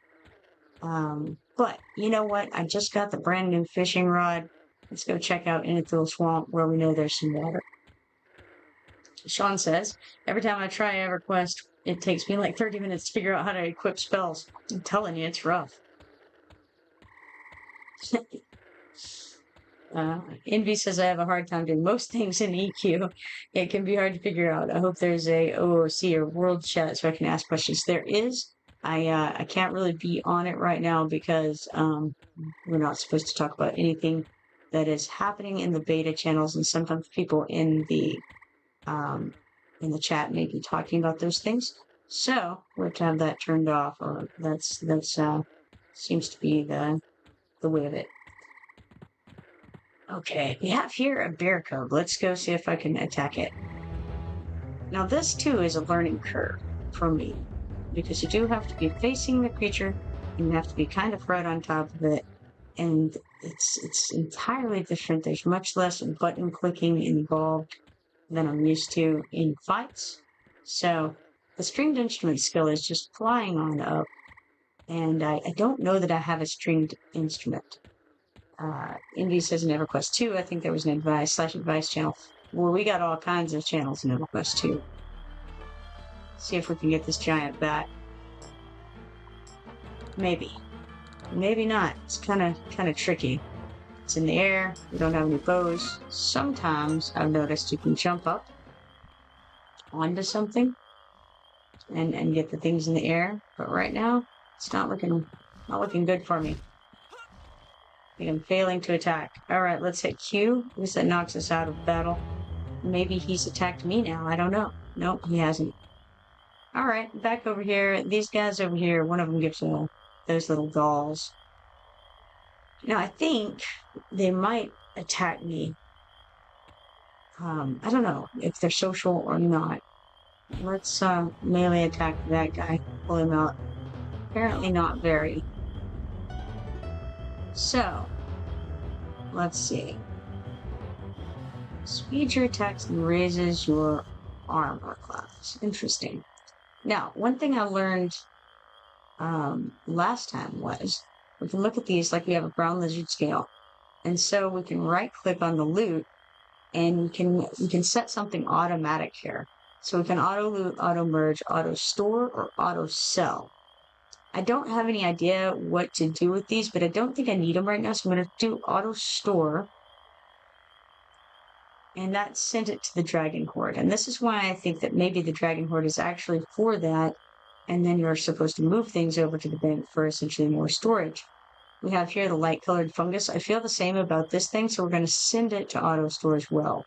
But, you know what? I just got the brand new fishing rod. Let's go check out Inithil Swamp where we know there's some water. Sean says, every time I try Everquest, it takes me like 30 minutes to figure out how to equip spells. I'm telling you, it's rough. Envy says I have a hard time doing most things in EQ. It can be hard to figure out. I hope there's a OOC or world chat so I can ask questions. There is. I can't really be on it right now because we're not supposed to talk about anything that is happening in the beta channels, and sometimes people in the chat may be talking about those things. So we have to have that turned off, or that's seems to be the way of it. Okay, we have here a bear cub. Let's go see if I can attack it. Now this too is a learning curve for me, because you do have to be facing the creature, and you have to be kind of right on top of it, and it's entirely different. There's much less button clicking involved than I'm used to in fights. So the stringed instrument skill is just flying on up, and I don't know that I have a stringed instrument. Indy says in EverQuest 2, I think there was an advice channel. Well, we got all kinds of channels in EverQuest 2. See if we can get this giant back. Maybe. Maybe not. It's kind of tricky. It's in the air. We don't have any bows. Sometimes I've noticed you can jump up onto something and get the things in the air. But right now, it's not looking good for me. I think I'm failing to attack. Alright, let's hit Q. At least that knocks us out of battle. Maybe he's attacked me now. I don't know. Nope, he hasn't. Alright, back over here. These guys over here, one of them gives those little dolls. Now, I think they might attack me. I don't know if they're social or not. Let's melee attack that guy. Pull him out. Apparently not very. So, Let's see. Speeds your attacks and raises your armor class. Interesting. Now, one thing I learned last time was we can look at these like we have a brown lizard scale. And so we can right click on the loot and we can set something automatic here. So we can auto loot, auto merge, auto store, or auto sell. I don't have any idea what to do with these, but I don't think I need them right now. So I'm going to do auto store. And that sent it to the Dragon Horde. And this is why I think that maybe the Dragon Horde is actually for that. And then you're supposed to move things over to the bank for essentially more storage. We have here the light colored fungus. I feel the same about this thing, so we're going to send it to auto store as well.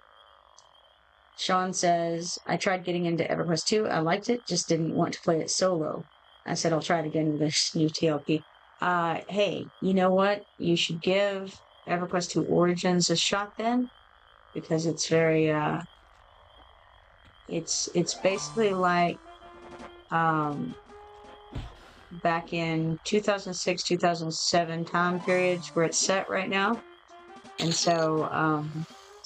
Sean says, I tried getting into Everquest 2. I liked it, just didn't want to play it solo. I said, I'll try it again with this new TLP. Hey, you know what? You should give Everquest 2 Origins a shot then, because it's very, it's basically like, back in 2006, 2007 time periods where it's set right now. And so,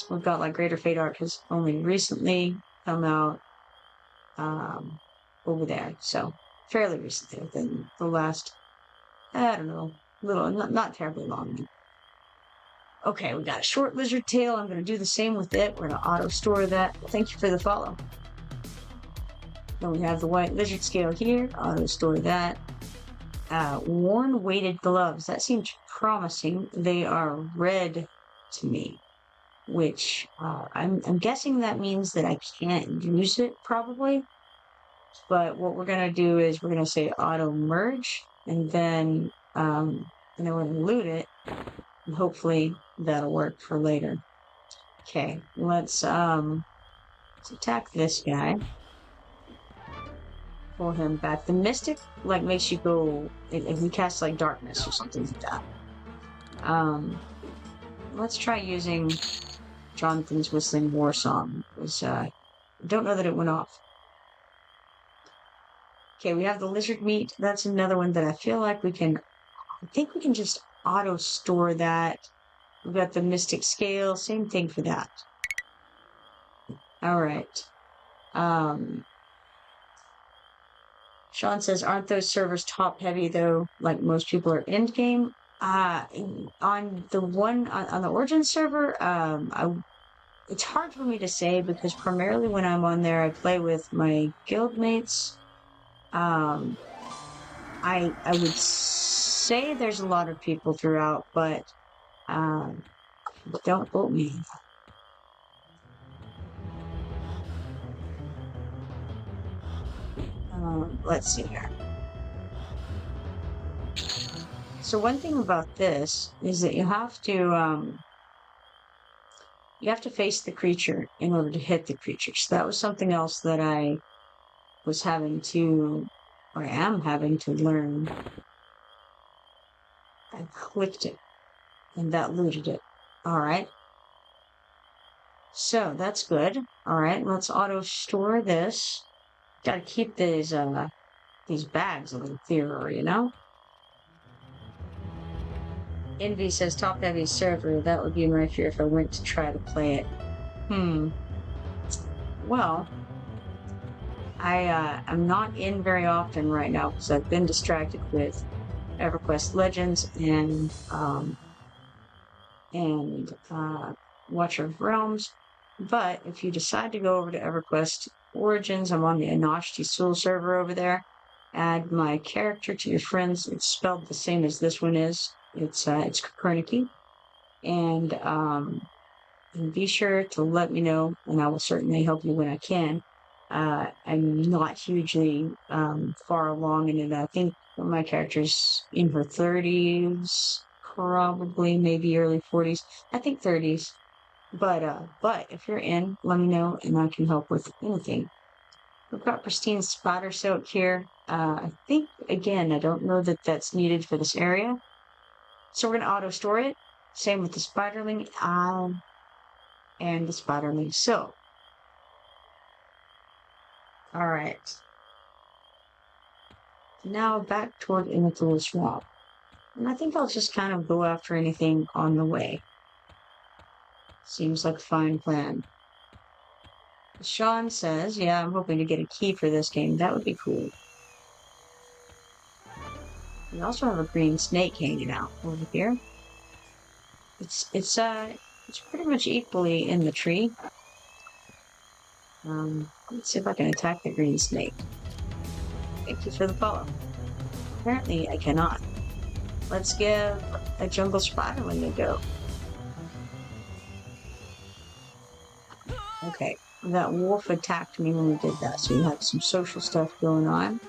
we've got like Greater Fate Arc has only recently come out, over there. So fairly recently, within the last, I don't know, not terribly long. Okay, we got a short lizard tail. I'm going to do the same with it. We're going to auto store that. Thank you for the follow. Then we have the white lizard scale here. Auto store that. Worn weighted gloves. That seems promising. They are red to me, which I'm guessing that means that I can't use it probably. But what we're going to do is we're going to say auto merge, and then we're going to loot it, and hopefully that'll work for later. Okay, let's attack this guy. Pull him back. The mystic like makes you go, if you cast like darkness or something like that. Let's try using Jonathan's Whistling War Song. Because I don't know that it went off. Okay, we have the lizard meat. That's another one that I feel like we can, I think we can just auto store that. We've got the mystic scale, same thing for that. All right. Sean says, aren't those servers top heavy though? Like most people are end game. On the one on the Origin server, it's hard for me to say because primarily when I'm on there, I play with my guildmates. I would say there's a lot of people throughout, but don't quote me. Let's see here. So one thing about this is that you have to face the creature in order to hit the creature. So that was something else that I was having to, or I am having to learn. I clicked it, and that looted it. All right. So that's good. All right, let's auto store this. Got to keep these bags a little clearer, you know. Envy says top heavy server. That would be my fear if I went to try to play it. Well, I'm not in very often right now because I've been distracted with Everquest Legends and Watcher of Realms. But if you decide to go over to Everquest Origins, I'm on the Anashti Soul server over there. Add my character to your friends. It's spelled the same as this one is. It's Kipoerneke. And be sure to let me know, and I will certainly help you when I can. I'm not hugely far along in it. I think my character's in her 30s, probably maybe early 40s. I think 30s. But if you're in, let me know, and I can help with anything. We've got Pristine Spider Silk here. I think, again, I don't know that that's needed for this area. So we're going to auto-store it. Same with the Spiderling and the Spiderling Silk. All right. Now back toward Innital Swamp. And I think I'll just kind of go after anything on the way. Seems like a fine plan. Sean says, yeah, I'm hoping to get a key for this game. That would be cool. We also have a green snake hanging out over here. It's pretty much equally in the tree. Let's see if I can attack the green snake. Thank you for the follow. Apparently I cannot. Let's give a jungle spiderling a go. Okay, that wolf attacked me when we did that, so we have some social stuff going on.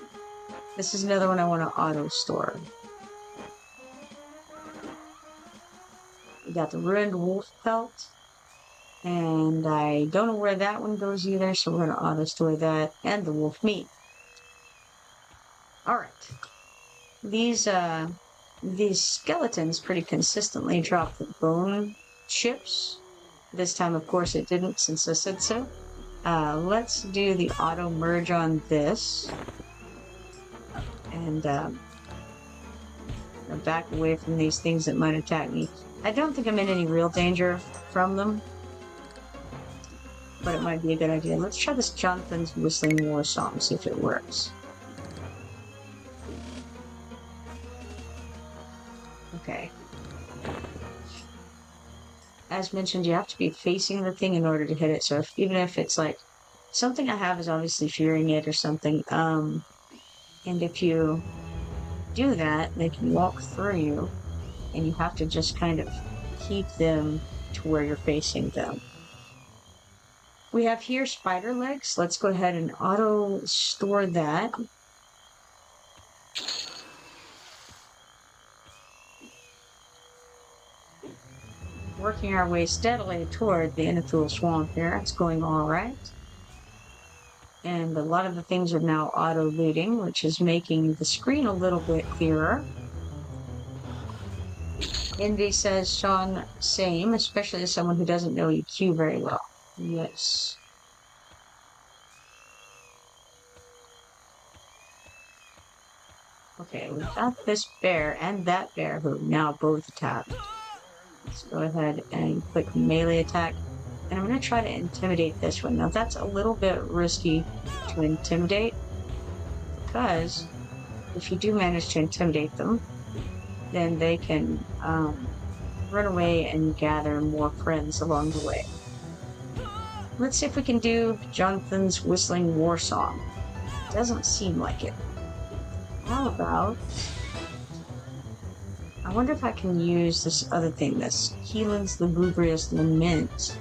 This is another one I want to auto store. We got the ruined wolf pelt, and I don't know where that one goes either, so we're going to auto store that and the wolf meat. All right, these skeletons pretty consistently drop the bone chips. This time, of course, it didn't since I said so. Let's do the auto merge on this. And back away from these things that might attack me. I don't think I'm in any real danger from them, but it might be a good idea. Let's try this Jonathan's Whistling War song, see if it works. Okay. As mentioned, you have to be facing the thing in order to hit it, so even if it's like, something I have is obviously fearing it or something, and if you do that, they can walk through you, and you have to just kind of keep them to where you're facing them. We have here spider legs. Let's go ahead and auto store that. Working our way steadily toward the Inethul Swamp here. It's going all right. And a lot of the things are now auto-looting, which is making the screen a little bit clearer. Envy says, Sean, same, especially as someone who doesn't know EQ very well. Yes. Okay, we've got this bear and that bear who now both attacked. Let's go ahead and click melee attack. And I'm going to try to intimidate this one. Now that's a little bit risky to intimidate, because if you do manage to intimidate them, then they can run away and gather more friends along the way. Let's see if we can do Jonathan's Whistling War Song. Doesn't seem like it. How about... I wonder if I can use this other thing, this Keelan's Lugubrious Lament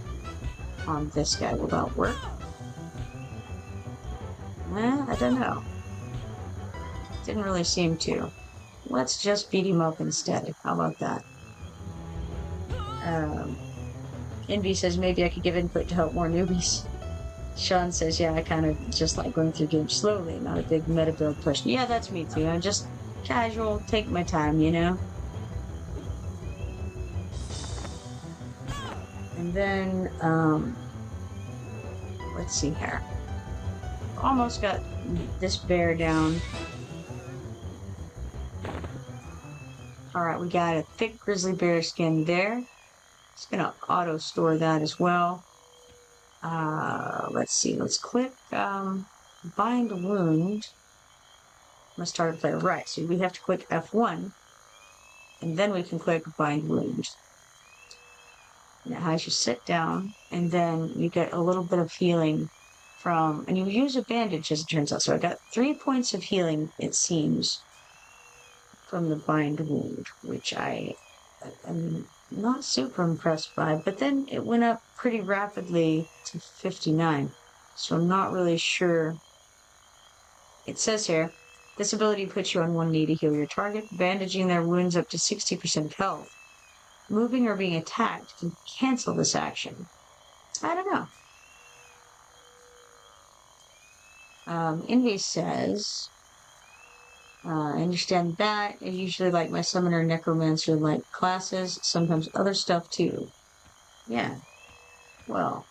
on this guy. Will that work? I don't know. Didn't really seem to. Let's just beat him up instead. How about that? Envy says maybe I could give input to help more newbies. Sean says, yeah, I kind of just like going through games slowly, not a big meta build person. Yeah, that's me too. I'm just casual, take my time, you know? And then, let's see here. Almost got this bear down. Alright, we got a thick grizzly bear skin there. Just gonna auto store that as well. Let's see, let's click bind wound. Let's start to play right. So we have to click F1 and then we can click bind wound. And it has you sit down, and then you get a little bit of healing from, and you use a bandage as it turns out. So I got 3 points of healing, it seems, from the bind wound, which I'm not super impressed by, but then it went up pretty rapidly to 59. So I'm not really sure. It says here, this ability puts you on one knee to heal your target, bandaging their wounds up to 60% of health. Moving or being attacked can cancel this action. I don't know. Envy says, I understand that. I usually like my summoner necromancer like classes, sometimes other stuff too. Yeah. Well,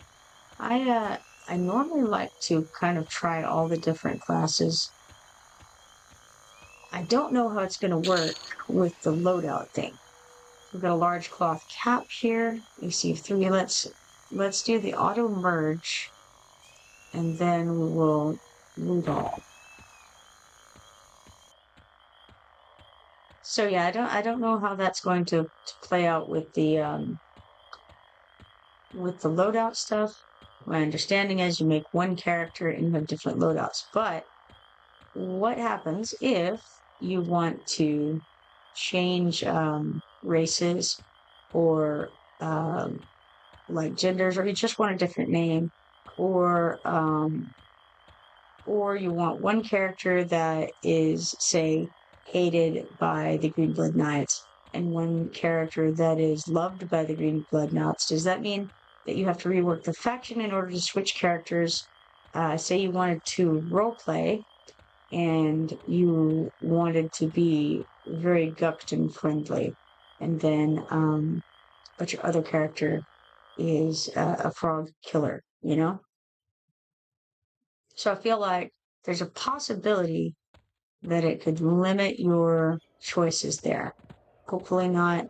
I normally like to kind of try all the different classes. I don't know how it's going to work with the loadout thing. We've got a large cloth cap here. We see three. Let's do the auto merge, and then we will move on. So yeah, I don't know how that's going to play out with the loadout stuff. My understanding is you make one character and you have different loadouts. But what happens if you want to change races or like genders, or you just want a different name, or you want one character that is, say, hated by the Green Blood Knights and one character that is loved by the Green Blood Knights? Does that mean that you have to rework the faction in order to switch characters? Say you wanted to roleplay and you wanted to be very gucked and friendly, and then but your other character is a frog killer, you know? So I feel like there's a possibility that it could limit your choices there. Hopefully not,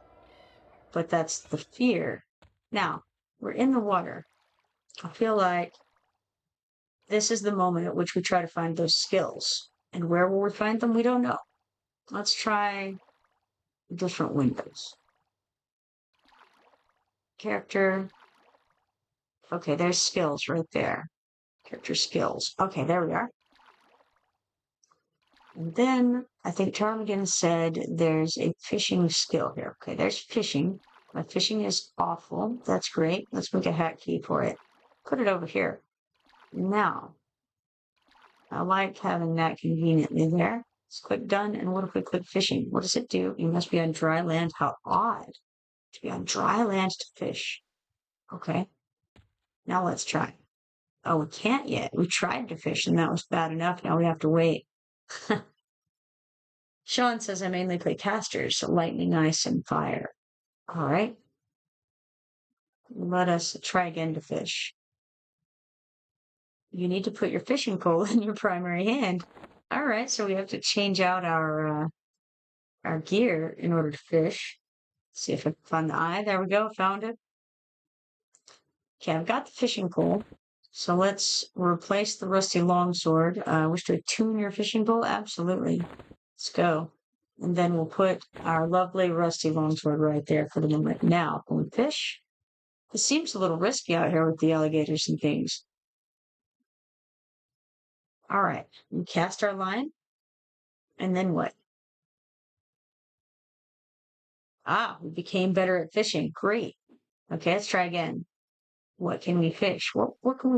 but that's the fear. Now, we're in the water. I feel like this is the moment at which we try to find those skills. And where will we find them? We don't know. Let's try different windows. Character. Okay, there's skills right there. Character skills. Okay, there we are. And then I think Ptarmigan said there's a fishing skill here. Okay, there's fishing. My fishing is awful. That's great. Let's make a hotkey for it. Put it over here. Now, I like having that conveniently there. Let's click done. And what if we click fishing? What does it do? You must be on dry land. How odd to be on dry land to fish. Okay, now let's try. Oh, we can't yet. We tried to fish and that was bad enough. Now we have to wait. Sean says I mainly play casters, so lightning, ice, and fire. All right. Let us try again to fish. You need to put your fishing pole in your primary hand. All right, so we have to change out our gear in order to fish. See if I can find the eye. There we go. Found it. Okay, I've got the fishing pole. So let's replace the rusty longsword. Wish to attune your fishing pole? Absolutely. Let's go. And then we'll put our lovely rusty longsword right there for the moment. Now, when we fish, it seems a little risky out here with the alligators and things. All right, we cast our line. And then what? Ah, we became better at fishing. Great. Okay, let's try again. What can we fish? What can we